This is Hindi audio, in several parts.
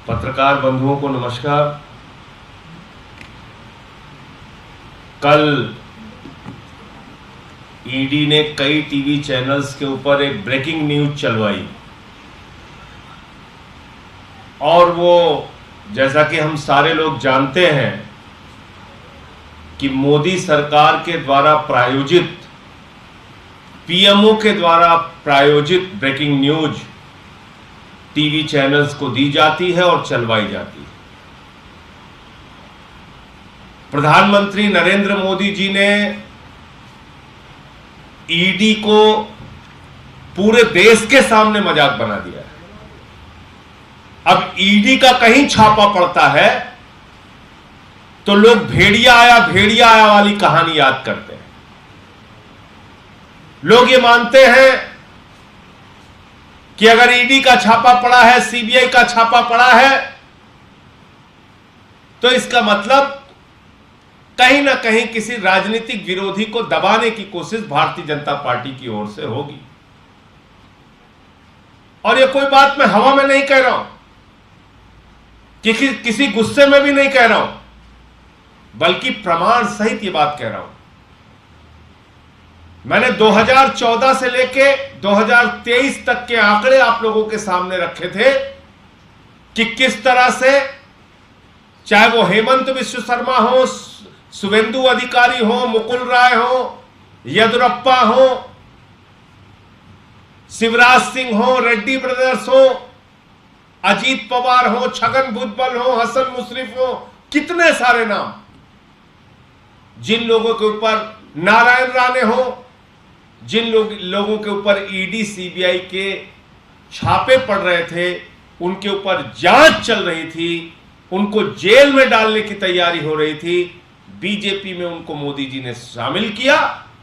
पत्रकार बंधुओं को नमस्कार। कल ईडी ने कई टीवी चैनल्स के ऊपर एक ब्रेकिंग न्यूज चलवाई और वो जैसा कि हम सारे लोग जानते हैं कि मोदी सरकार के द्वारा प्रायोजित पीएमओ के द्वारा प्रायोजित ब्रेकिंग न्यूज टीवी चैनल्स को दी जाती है और चलवाई जाती है। प्रधानमंत्री नरेंद्र मोदी जी ने ईडी को पूरे देश के सामने मजाक बना दिया है। अब ईडी का कहीं छापा पड़ता है तो लोग भेड़िया आया वाली कहानी याद करते हैं। लोग ये मानते हैं कि अगर ईडी का छापा पड़ा है, सीबीआई का छापा पड़ा है, तो इसका मतलब कहीं ना कहीं किसी राजनीतिक विरोधी को दबाने की कोशिश भारतीय जनता पार्टी की ओर से होगी। और ये कोई बात मैं हवा में नहीं कह रहा हूं, किसी गुस्से में भी नहीं कह रहा हूं, बल्कि प्रमाण सहित ये बात कह रहा हूं। मैंने 2014 से लेके 2023 तक के आंकड़े आप लोगों के सामने रखे थे कि किस तरह से चाहे वो हेमंत विश्व शर्मा हो, शुभेंदु अधिकारी हो, मुकुल राय हो, येदुरप्पा हो, शिवराज सिंह हो, रेड्डी ब्रदर्स हो, अजीत पवार हो, छगन भुजबल हो, हसन मुशर्रफ हो, कितने सारे नाम, जिन लोगों के ऊपर नारायण राणे हो, जिन लोगों के ऊपर ईडी सीबीआई के छापे पड़ रहे थे, उनके ऊपर जांच चल रही थी, उनको जेल में डालने की तैयारी हो रही थी, बीजेपी में उनको मोदी जी ने शामिल किया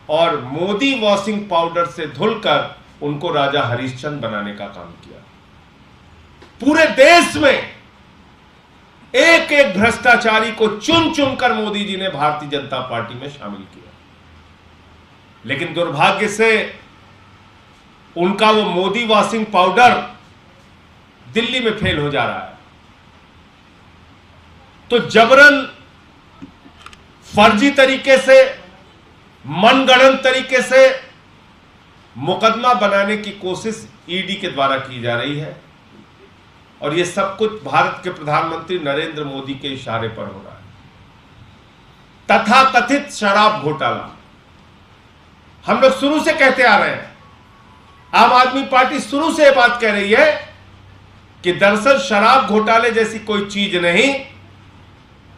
और मोदी वॉशिंग पाउडर से धुलकर उनको राजा हरिश्चंद्र बनाने का काम किया। पूरे देश में एक एक भ्रष्टाचारी को चुन चुनकर मोदी जी ने भारतीय जनता पार्टी में शामिल किया। लेकिन दुर्भाग्य से उनका वो मोदी वॉशिंग पाउडर दिल्ली में फेल हो जा रहा है। तो जबरन फर्जी तरीके से, मनगढ़ंत तरीके से मुकदमा बनाने की कोशिश ईडी के द्वारा की जा रही है और यह सब कुछ भारत के प्रधानमंत्री नरेंद्र मोदी के इशारे पर हो रहा है। तथाकथित शराब घोटाला हम लोग शुरू से कहते आ रहे हैं, आम आदमी पार्टी शुरू से यह बात कह रही है कि दरअसल शराब घोटाले जैसी कोई चीज नहीं,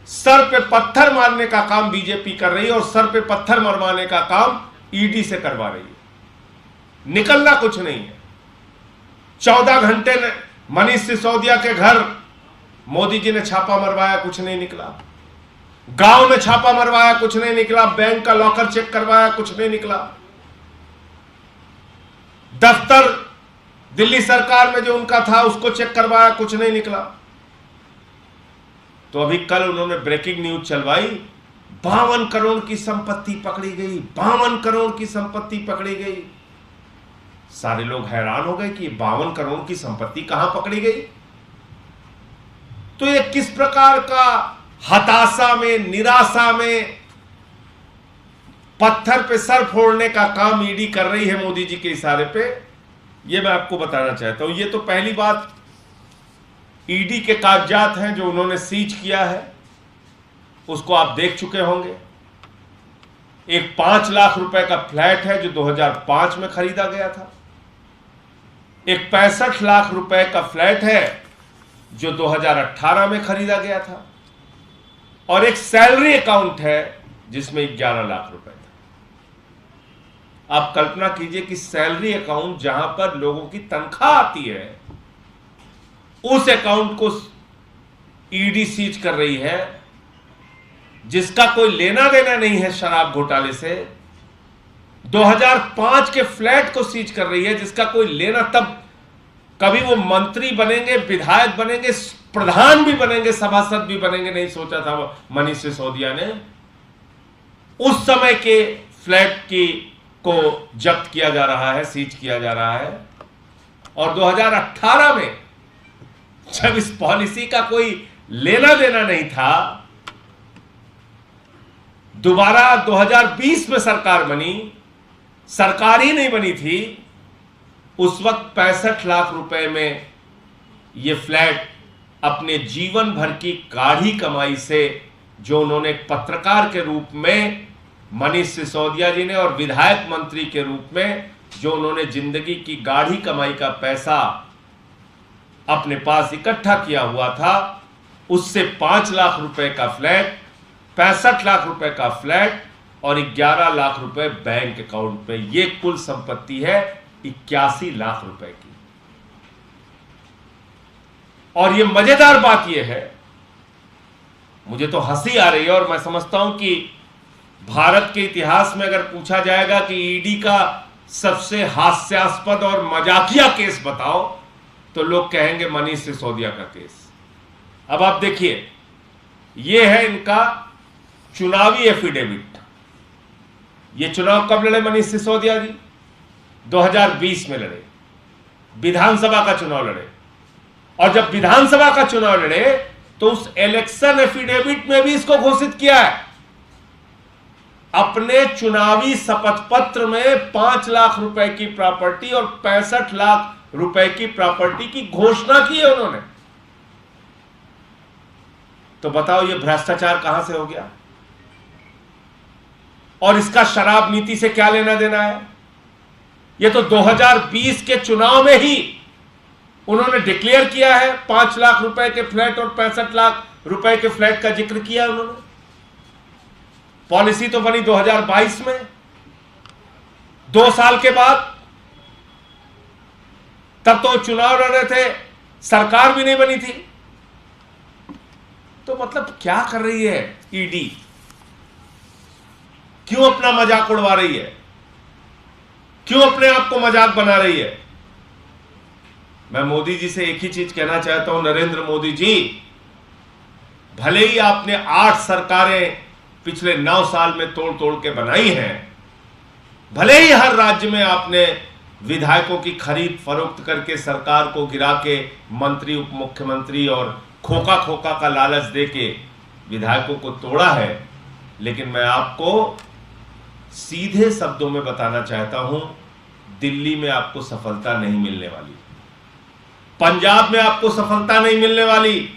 सर पे पत्थर मारने का काम बीजेपी कर रही है और सर पे पत्थर मरवाने का काम ईडी से करवा रही है। निकलना कुछ नहीं है। 14 घंटे मनीष सिसोदिया के घर मोदी जी ने छापा मरवाया, कुछ नहीं निकला। गांव में छापा मरवाया, कुछ नहीं निकला। बैंक का लॉकर चेक करवाया, कुछ नहीं निकला। दफ्तर दिल्ली सरकार में जो उनका था उसको चेक करवाया, कुछ नहीं निकला। तो अभी कल उन्होंने ब्रेकिंग न्यूज चलवाई, 52 करोड़ की संपत्ति पकड़ी गई, 52 करोड़ की संपत्ति पकड़ी गई। सारे लोग हैरान हो गए कि 52 करोड़ की संपत्ति कहां पकड़ी गई। तो ये किस प्रकार का हताशा में, निराशा में पत्थर पे सर फोड़ने का काम ईडी कर रही है मोदी जी के इशारे पे, ये मैं आपको बताना चाहता हूं। ये तो पहली बात, ईडी के कागजात हैं जो उन्होंने सीज किया है, उसको आप देख चुके होंगे। एक 5 लाख रुपए का फ्लैट है जो 2005 में खरीदा गया था। एक 65 लाख रुपए का फ्लैट है जो 2018 में खरीदा गया था और एक सैलरी अकाउंट है जिसमें 11 लाख रुपए था। आप कल्पना कीजिए कि सैलरी अकाउंट जहां पर लोगों की तनख्वाह आती है, उस अकाउंट को ईडी सीज कर रही है, जिसका कोई लेना देना नहीं है शराब घोटाले से। 2005 के फ्लैट को सीज कर रही है जिसका कोई लेना, तब कभी वो मंत्री बनेंगे, विधायक बनेंगे, प्रधान भी बनेंगे, सभासद भी बनेंगे, नहीं सोचा था मनीष सिसोदिया ने। उस समय के फ्लैट को जब्त किया जा रहा है, सीज किया जा रहा है। और 2018 में जब इस पॉलिसी का कोई लेना देना नहीं था, दोबारा 2020 में सरकार बनी, सरकार ही नहीं बनी थी, उस वक्त 65 लाख रुपए में यह फ्लैट अपने जीवन भर की गाढ़ी कमाई से, जो उन्होंने एक पत्रकार के रूप में मनीष सिसोदिया जी ने और विधायक मंत्री के रूप में जो उन्होंने जिंदगी की गाढ़ी कमाई का पैसा अपने पास इकट्ठा किया हुआ था, उससे 5 लाख रुपए का फ्लैट, 65 लाख रुपए का फ्लैट और 11 लाख रुपए बैंक अकाउंट में, यह कुल संपत्ति है 81 लाख रुपए की। और यह मजेदार बात यह है, मुझे तो हंसी आ रही है और मैं समझता हूं कि भारत के इतिहास में अगर पूछा जाएगा कि ईडी का सबसे हास्यास्पद और मजाकिया केस बताओ, तो लोग कहेंगे मनीष सिसोदिया का केस। अब आप देखिए, यह है इनका चुनावी एफिडेविट। यह चुनाव कब लड़े मनीष सिसोदिया जी? 2020 में लड़े, विधानसभा का चुनाव लड़े। और जब विधानसभा का चुनाव लड़े तो उस इलेक्शन एफिडेविट में भी इसको घोषित किया है, अपने चुनावी शपथ पत्र में 5 लाख रुपए की प्रॉपर्टी और 65 लाख रुपए की प्रॉपर्टी की घोषणा की है उन्होंने। तो बताओ ये भ्रष्टाचार कहां से हो गया? और इसका शराब नीति से क्या लेना देना है? ये तो 2020 के चुनाव में ही उन्होंने डिक्लेयर किया है, 5 लाख रुपए के फ्लैट और 65 लाख रुपए के फ्लैट का जिक्र किया उन्होंने। पॉलिसी तो बनी 2022 में, 2 साल के बाद। तब तो चुनाव लड़ रहे थे, सरकार भी नहीं बनी थी। तो मतलब क्या कर रही है ईडी? क्यों अपना मजाक उड़वा रही है? क्यों अपने आप को मजाक बना रही है? मैं मोदी जी से एक ही चीज कहना चाहता हूं, नरेंद्र मोदी जी, भले ही आपने 8 सरकारें पिछले 9 साल में तोड़ तोड़ के बनाई हैं, भले ही हर राज्य में आपने विधायकों की खरीद फरोख्त करके सरकार को गिरा के मंत्री, उप मुख्यमंत्री और खोखा खोखा का लालच दे के विधायकों को तोड़ा है, लेकिन मैं आपको सीधे शब्दों में बताना चाहता हूं, दिल्ली में आपको सफलता नहीं मिलने वाली, पंजाब में आपको सफलता नहीं मिलने वाली,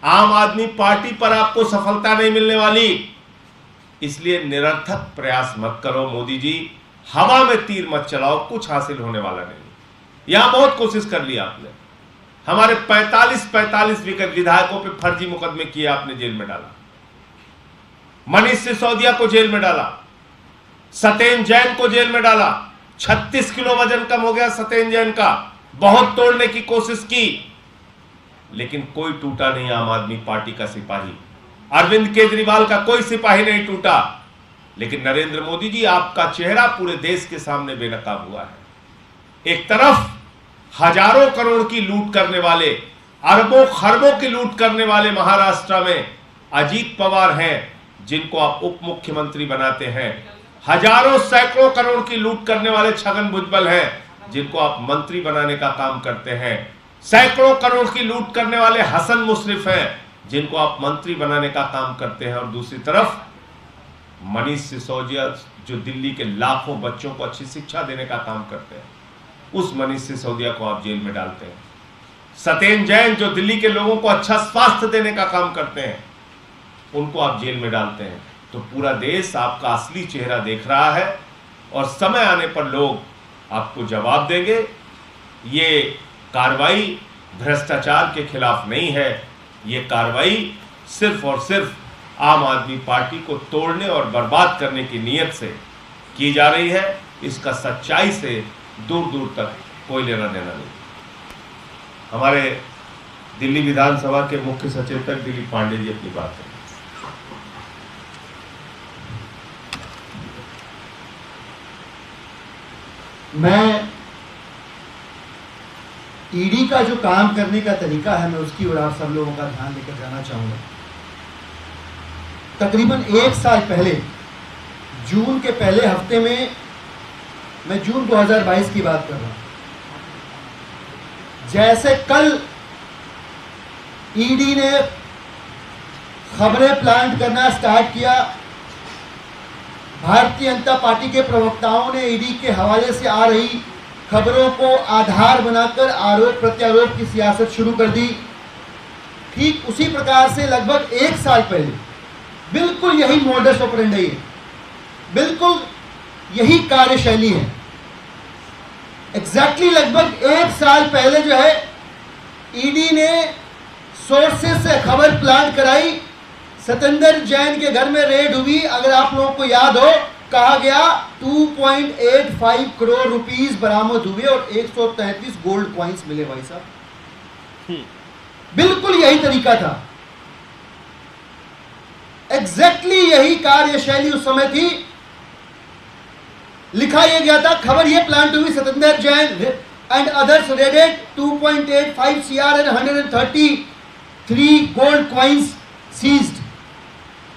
आम आदमी पार्टी पर आपको सफलता नहीं मिलने वाली। इसलिए निरर्थक प्रयास मत करो मोदी जी, हवा में तीर मत चलाओ, कुछ हासिल होने वाला नहीं। यहां बहुत कोशिश कर ली आपने, हमारे 45 विधायकों पे फर्जी मुकदमे किए आपने, जेल में डाला, मनीष सिसोदिया को जेल में डाला, सत्येंद्र जैन को जेल में डाला, 36 किलो वजन कम हो गया सत्येंद्र जैन का, बहुत तोड़ने की कोशिश की, लेकिन कोई टूटा नहीं आम आदमी पार्टी का सिपाही, अरविंद केजरीवाल का कोई सिपाही नहीं टूटा। लेकिन नरेंद्र मोदी जी, आपका चेहरा पूरे देश के सामने बेनकाब हुआ है। एक तरफ हजारों करोड़ की लूट करने वाले, अरबों खरबों की लूट करने वाले महाराष्ट्र में अजीत पवार हैं, जिनको आप उप मुख्यमंत्री बनाते हैं। हजारों सैकड़ों करोड़ की लूट करने वाले छगन भुजबल हैं, जिनको आप मंत्री बनाने का काम करते हैं। सैकड़ों करोड़ की लूट करने वाले हसन मुशर्रफ हैं, जिनको आप मंत्री बनाने का काम करते हैं। और दूसरी तरफ मनीष सिसोदिया, जो दिल्ली के लाखों बच्चों को अच्छी शिक्षा देने का काम करते हैं, उस मनीष सिसोदिया को आप जेल में डालते हैं। सत्येंद्र जैन, जो दिल्ली के लोगों को अच्छा स्वास्थ्य देने का काम करते हैं, उनको आप जेल में डालते हैं। तो पूरा देश आपका असली चेहरा देख रहा है और समय आने पर लोग आपको जवाब देंगे। ये कार्रवाई भ्रष्टाचार के खिलाफ नहीं है, ये कार्रवाई सिर्फ और सिर्फ आम आदमी पार्टी को तोड़ने और बर्बाद करने की नीयत से की जा रही है। इसका सच्चाई से दूर दूर तक कोई लेना देना नहीं। हमारे दिल्ली विधानसभा के मुख्य सचेतक दिलीप पांडे जी अपनी बात करें। मैं ईडी का जो काम करने का तरीका है, मैं उसकी ओर आप सब लोगों का ध्यान लेकर जाना चाहूँगा। तकरीबन 1 साल पहले, जून के पहले हफ्ते में, मैं जून 2022 की बात कर रहा हूँ, जैसे कल ईडी ने खबरें प्लांट करना स्टार्ट किया। भारतीय जनता पार्टी के प्रवक्ताओं ने ईडी के हवाले से आ रही खबरों को आधार बनाकर आरोप प्रत्यारोप की सियासत शुरू कर दी। ठीक उसी प्रकार से लगभग 1 साल पहले बिल्कुल यही मॉडस ऑपरेंडी है, बिल्कुल यही कार्यशैली है। एग्जैक्टली लगभग 1 साल पहले जो है ईडी ने सोर्सेस से खबर प्लांट कराई। सतेंद्र जैन के घर में रेड हुई। अगर आप लोगों को याद हो, कहा गया 2.85 करोड़ रुपीस बरामद हुए और 133 गोल्ड कॉइन्स मिले। भाई साहब, बिल्कुल यही तरीका था, एग्जैक्टली यही कार्यशैली उस समय थी। लिखा यह गया था, खबर यह प्लांट हुई, Satendra Jain and others raided 2.85 CR and 133 gold coins seized.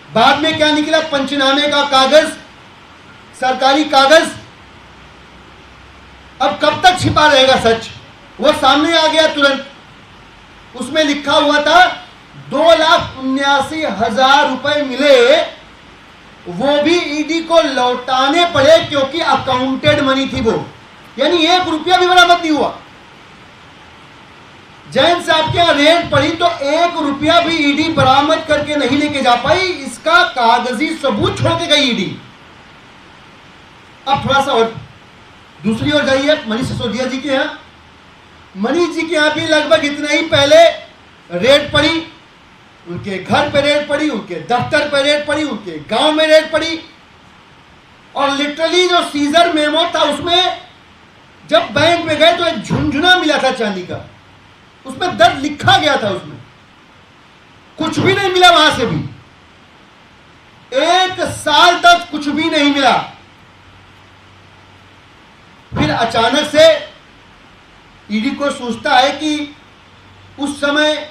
बाद में क्या निकला? पंचनामे का कागज, सरकारी कागज। अब कब तक छिपा रहेगा सच? वो सामने आ गया तुरंत। उसमें लिखा हुआ था 2,79,000 रुपए मिले, वो भी ईडी को लौटाने पड़े क्योंकि अकाउंटेड मनी थी वो, यानी 1 रुपया भी बरामद नहीं हुआ। जैन साहब के यहां रेड पड़ी तो 1 रुपया भी ईडी बरामद करके नहीं लेके जा पाई। इसका कागजी सबूत छोड़ के गई ईडी। अब थोड़ा सा और दूसरी ओर जाइए, मनीष सिसोदिया जी के यहां। मनीष जी के यहां भी लगभग इतना ही पहले रेड पड़ी। उनके घर पे रेड पड़ी, उनके दफ्तर पे रेड पड़ी, उनके गांव में रेड पड़ी। और लिटरली जो सीजर मेमो था उसमें जब बैंक में गए तो एक झुंझुना मिला था चांदी का, उसमें दर्द लिखा गया था। उसमें कुछ भी नहीं मिला, वहां से भी 1 साल तक कुछ भी नहीं मिला। फिर अचानक से ईडी को सोचता है कि उस समय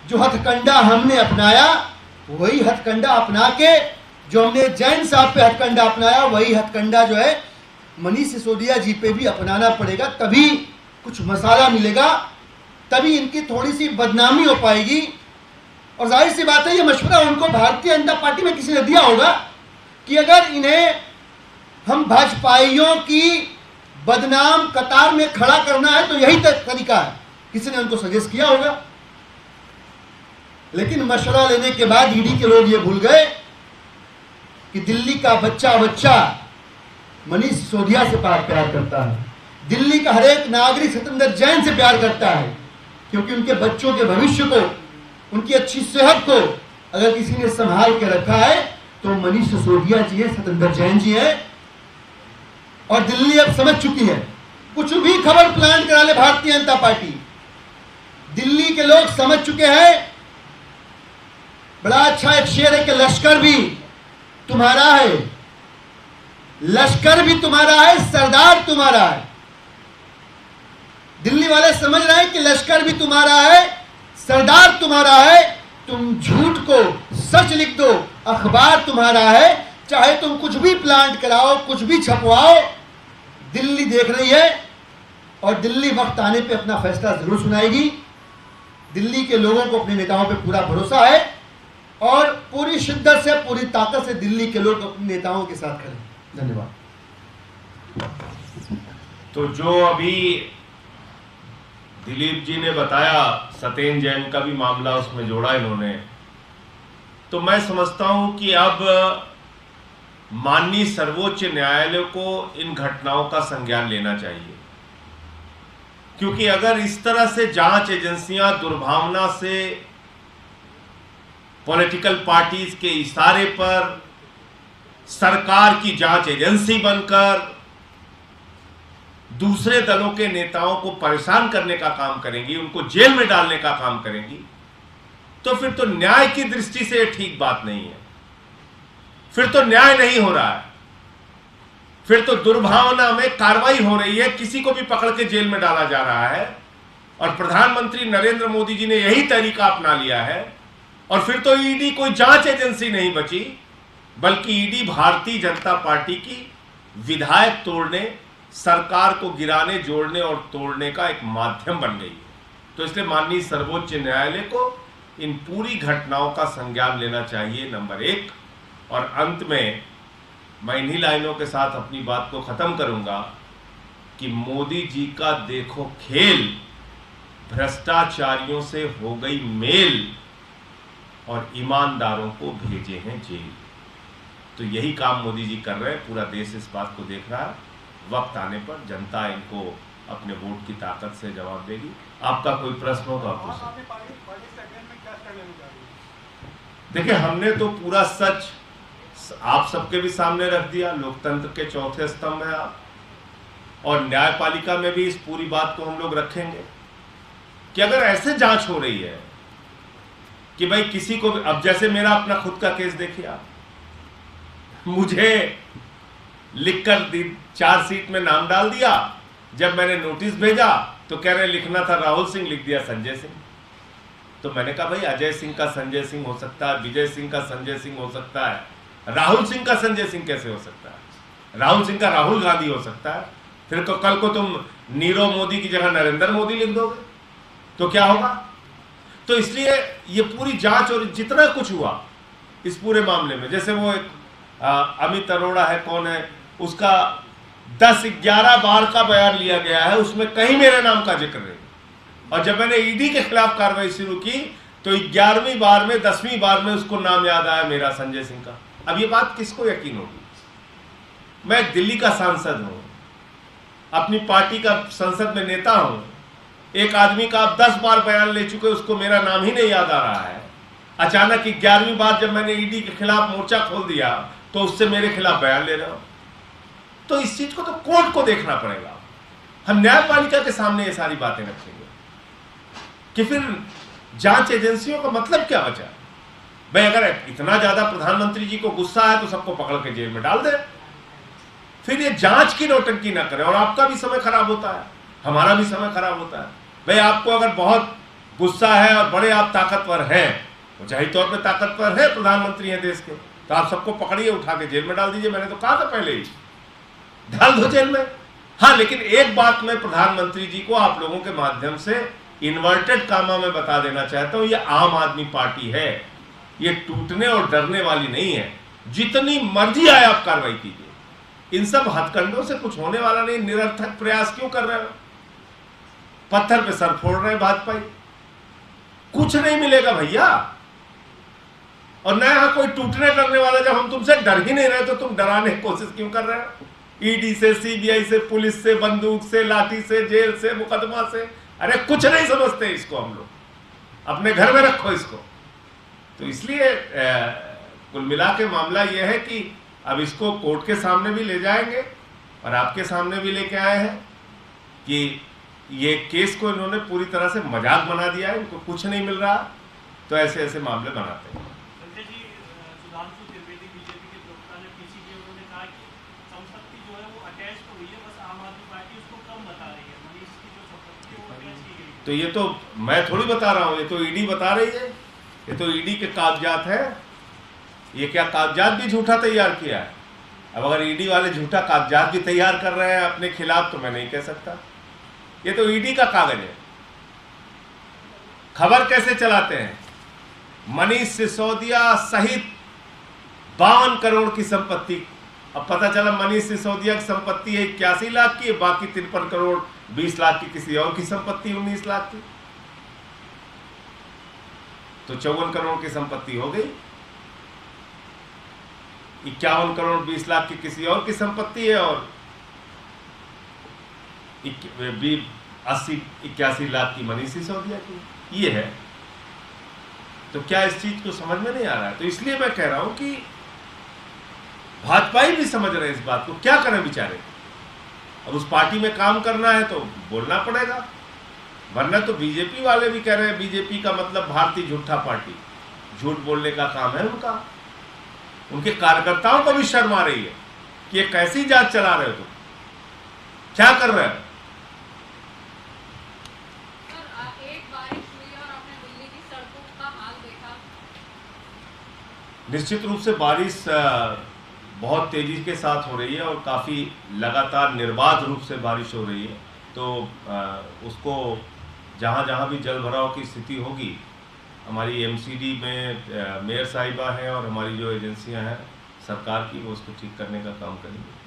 जो हथकंडा हमने अपनाया, वही हथकंडा अपना के, जो हमने जैन साहब पे हथकंडा अपनाया, वही हथकंडा जो है मनीष सिसोदिया जी पे भी अपनाना पड़ेगा। तभी कुछ मसाला मिलेगा, तभी इनकी थोड़ी सी बदनामी हो पाएगी। और जाहिर सी बात है, ये मशवरा उनको भारतीय जनता पार्टी में किसी ने दिया होगा कि अगर इन्हें हम भाजपाइयों की बदनाम कतार में खड़ा करना है तो यही तरीका है। किसी ने उनको सजेस्ट किया होगा। लेकिन मशवरा लेने के बाद ईडी के लोग ये भूल गए कि दिल्ली का बच्चा बच्चा मनीष सिसोदिया से प्यार करता है। दिल्ली का हर एक नागरिक सतेंद्र जैन से प्यार करता है, क्योंकि उनके बच्चों के भविष्य को, उनकी अच्छी सेहत को अगर किसी ने संभाल के रखा है तो मनीष सिसोदिया जी है, सतेंद्र जैन जी है। और दिल्ली अब समझ चुकी है, कुछ भी खबर प्लांट करा ले भारतीय जनता पार्टी, दिल्ली के लोग समझ चुके हैं। बड़ा अच्छा एक शेर है कि लश्कर भी तुम्हारा है, लश्कर भी तुम्हारा है, सरदार तुम्हारा है। दिल्ली वाले समझ रहे हैं कि लश्कर भी तुम्हारा है, सरदार तुम्हारा है। तुम झूठ को सच लिख दो, अखबार तुम्हारा है। चाहे तुम कुछ भी प्लांट कराओ, कुछ भी छपवाओ, दिल्ली देख रही है और दिल्ली वक्त आने पे अपना फैसला जरूर सुनाएगी। दिल्ली के लोगों को अपने नेताओं पे पूरा भरोसा है और पूरी शिद्दत से, पूरी ताकत से दिल्ली के लोग अपने नेताओं के साथ खड़े। धन्यवाद। तो जो अभी दिलीप जी ने बताया, सतेंद्र जैन का भी मामला उसमें जोड़ा इन्होंने, तो मैं समझता हूं कि अब माननीय सर्वोच्च न्यायालय को इन घटनाओं का संज्ञान लेना चाहिए। क्योंकि अगर इस तरह से जांच एजेंसियां दुर्भावना से पॉलिटिकल पार्टीज के इशारे पर सरकार की जांच एजेंसी बनकर दूसरे दलों के नेताओं को परेशान करने का काम करेंगी, उनको जेल में डालने का काम करेंगी, तो फिर तो न्याय की दृष्टि से ठीक बात नहीं है। फिर तो न्याय नहीं हो रहा है, फिर तो दुर्भावना में कार्रवाई हो रही है, किसी को भी पकड़ के जेल में डाला जा रहा है। और प्रधानमंत्री नरेंद्र मोदी जी ने यही तरीका अपना लिया है। और फिर तो ईडी कोई जांच एजेंसी नहीं बची, बल्कि ईडी भारतीय जनता पार्टी की विधायक तोड़ने, सरकार को गिराने, जोड़ने और तोड़ने का एक माध्यम बन गई है। तो इसलिए माननीय सर्वोच्च न्यायालय को इन पूरी घटनाओं का संज्ञान लेना चाहिए, नंबर 1। और अंत में मैं इन्हीं लाइनों के साथ अपनी बात को खत्म करूंगा कि मोदी जी का देखो खेल, भ्रष्टाचारियों से हो गई मेल और ईमानदारों को भेजे हैं जेल। तो यही काम मोदी जी कर रहे हैं, पूरा देश इस बात को देख रहा है। वक्त आने पर जनता इनको अपने वोट की ताकत से जवाब देगी। आपका कोई प्रश्न होगा पूछिए। देखिए, हमने तो पूरा सच आप सबके भी सामने रख दिया। लोकतंत्र के चौथे स्तंभ है आप, और न्यायपालिका में भी इस पूरी बात को हम लोग रखेंगे कि अगर ऐसे जांच हो रही है कि भाई किसी को, अब जैसे मेरा अपना खुद का केस देखिए आप, मुझे लिखकर चार्जशीट में नाम डाल दिया। जब मैंने नोटिस भेजा तो कह रहे लिखना था राहुल सिंह, लिख दिया संजय सिंह। तो मैंने कहा भाई अजय सिंह का संजय सिंह हो सकता है, विजय सिंह का संजय सिंह हो सकता है, राहुल सिंह का संजय सिंह कैसे हो सकता है? राहुल सिंह का राहुल गांधी हो सकता है। फिर कल को तुम नीरव मोदी की जगह नरेंद्र मोदी लिख दोगे तो क्या होगा? तो इसलिए ये पूरी जांच और जितना कुछ हुआ इस पूरे मामले में, जैसे वो एक अमित अरोड़ा है, कौन है, उसका 10-11 बार का बयान लिया गया है, उसमें कहीं मेरे नाम का जिक्र नहीं। और जब मैंने ईडी के खिलाफ कार्रवाई शुरू की तो 11वीं बार में 10वीं बार में उसको नाम याद आया मेरा, संजय सिंह का। अब ये बात किसको यकीन होगी? मैं दिल्ली का सांसद हूं, अपनी पार्टी का संसद में नेता हूं। एक आदमी का आप 10 बार बयान ले चुके, उसको मेरा नाम ही नहीं याद आ रहा है। अचानक 11वीं बार जब मैंने ईडी के खिलाफ मोर्चा खोल दिया तो उससे मेरे खिलाफ बयान ले रहे हो। तो इस चीज को तो कोर्ट को देखना पड़ेगा। हम न्यायपालिका के सामने ये सारी बातें रखेंगे कि फिर जांच एजेंसियों का मतलब क्या बचा? भाई अगर इतना ज्यादा प्रधानमंत्री जी को गुस्सा है तो सबको पकड़ के जेल में डाल दे, फिर ये जांच की नौटंकी ना करें। और आपका भी समय खराब होता है, हमारा भी समय खराब होता है। भाई आपको अगर बहुत गुस्सा है और बड़े आप ताकतवर हैं, जाहिर तौर पे ताकतवर है, प्रधानमंत्री हैं देश के, तो आप सबको पकड़िए, उठा के जेल में डाल दीजिए। मैंने तो कहा था पहले ही, डाल दो जेल में। हाँ, लेकिन एक बात मैं प्रधानमंत्री जी को आप लोगों के माध्यम से इन्वर्टेड कामा में बता देना चाहता हूं, ये आम आदमी पार्टी है, ये टूटने और डरने वाली नहीं है। जितनी मर्जी आए आप कार्रवाई कीजिए, इन सब हथकंडों से कुछ होने वाला नहीं। निरर्थक प्रयास क्यों कर रहे हो? पत्थर पे सर फोड़ रहे भाजपा, कुछ नहीं मिलेगा भैया। और न यहां कोई टूटने डरने वाला, जब हम तुमसे डर ही नहीं रहे तो तुम डराने की कोशिश क्यों कर रहे हो? ईडी से, सीबीआई से, पुलिस से, बंदूक से, लाठी से, जेल से, मुकदमा से, अरे कुछ नहीं समझते इसको हम लोग। अपने घर में रखो इसको। तो इसलिए कुल मिला के मामला यह है कि अब इसको कोर्ट के सामने भी ले जाएंगे और आपके सामने भी लेके आए हैं कि ये केस को इन्होंने पूरी तरह से मजाक बना दिया है, इनको कुछ नहीं मिल रहा, तो ऐसे ऐसे मामले बनाते हैं। तो ये तो मैं थोड़ी बता रहा हूं, ये तो ईडी बता रही है, ये तो ईडी के कागजात है। ये क्या कागजात भी झूठा तैयार किया है? अब अगर ईडी वाले झूठा कागजात भी तैयार कर रहे हैं अपने खिलाफ तो मैं नहीं कह सकता। ये तो ईडी का कागज है। खबर कैसे चलाते हैं? मनीष सिसोदिया सहित 52 करोड़ की संपत्ति। अब पता चला मनीष सिसोदिया की संपत्ति है 81 लाख की, बाकी 53 करोड़ 20 लाख की किसी और की संपत्ति 19 लाख की, तो 54 करोड़ की संपत्ति हो गई। 51 करोड़ 20 लाख की किसी और की संपत्ति है और 80-81 लाख की मनीष सिसोदिया की, ये है। तो क्या इस चीज को समझ में नहीं आ रहा है? तो इसलिए मैं कह रहा हूं कि भाजपा ही भी समझ रहे हैं इस बात को। क्या करें बेचारे? अब उस पार्टी में काम करना है तो बोलना पड़ेगा, वरना तो बीजेपी वाले भी कह रहे हैं बीजेपी का मतलब भारतीय झूठा पार्टी, झूठ बोलने का काम है उनका। उनके कार्यकर्ताओं को भी शर्म आ रही है कि ये कैसी जांच चला रहे हो तुम, क्या कर रहे हो? निश्चित रूप से बारिश बहुत तेजी के साथ हो रही है और काफ़ी लगातार निर्बाध रूप से बारिश हो रही है। तो उसको जहाँ जहाँ भी जल भराव की स्थिति होगी हमारी एमसीडी में मेयर साहिबा हैं और हमारी जो एजेंसियां हैं सरकार की, वो उसको ठीक करने का काम करेंगे।